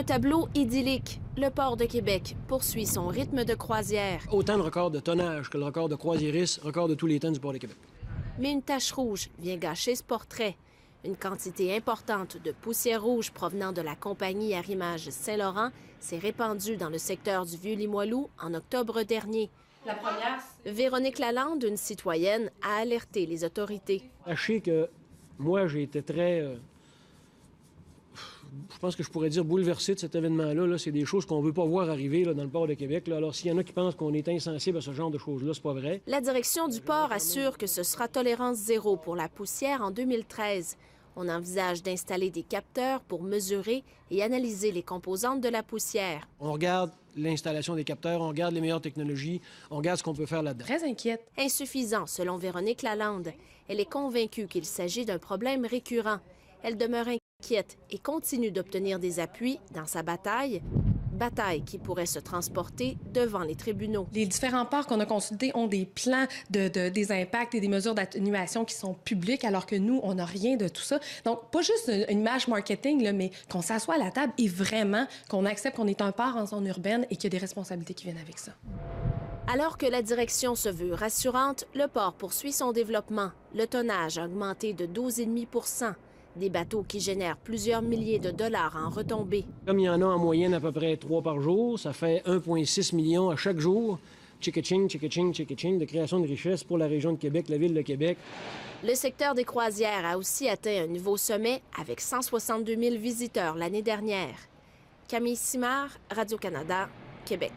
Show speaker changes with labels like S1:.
S1: un tableau idyllique. Le port de Québec poursuit son rythme de croisière.
S2: Autant de records de tonnage que le record de croisiéristes, record de tous les temps du port de Québec.
S1: Mais une tache rouge vient gâcher ce portrait. Une quantité importante de poussière rouge provenant de la compagnie Arrimage Saint-Laurent s'est répandue dans le secteur du Vieux-Limoilou en octobre dernier.
S3: La première,
S1: Véronique Lalande, une citoyenne, a alerté les autorités.
S2: Sachez que moi, j'ai été très... je pense que je pourrais dire bouleversé de cet événement-là. Là. C'est des choses qu'on ne veut pas voir arriver là, dans le port de Québec. Là. Alors, s'il y en a qui pensent qu'on est insensible à ce genre de choses-là, c'est pas vrai.
S1: La direction du port assure que ce sera tolérance zéro pour la poussière en 2013. On envisage d'installer des capteurs pour mesurer et analyser les composantes de la poussière.
S2: On regarde l'installation des capteurs, on regarde les meilleures technologies, on regarde ce qu'on peut faire là-dedans.
S3: très inquiète.
S1: Insuffisant, selon Véronique Lalande. Elle est convaincue qu'il s'agit d'un problème récurrent. Elle demeure inquiète et continue d'obtenir des appuis dans sa bataille qui pourrait se transporter devant les tribunaux.
S3: Les différents ports qu'on a consultés ont des plans des impacts et des mesures d'atténuation qui sont publics, alors que nous, on n'a rien de tout ça. Donc, pas juste une image marketing, là, mais qu'on s'assoie à la table et vraiment qu'on accepte qu'on est un port en zone urbaine et qu'il y a des responsabilités qui viennent avec ça.
S1: Alors que la direction se veut rassurante, le port poursuit son développement. Le tonnage a augmenté de 12,5 %. Des bateaux qui génèrent plusieurs milliers de dollars en retombées.
S2: Comme il y en a en moyenne à peu près 3 par jour, ça fait 1,6 million à chaque jour. Tchic-tching, tchic-tching, tchic-tching, de création de richesses pour la région de Québec, la ville de Québec.
S1: Le secteur des croisières a aussi atteint un nouveau sommet avec 162 000 visiteurs l'année dernière. Camille Simard, Radio-Canada, Québec.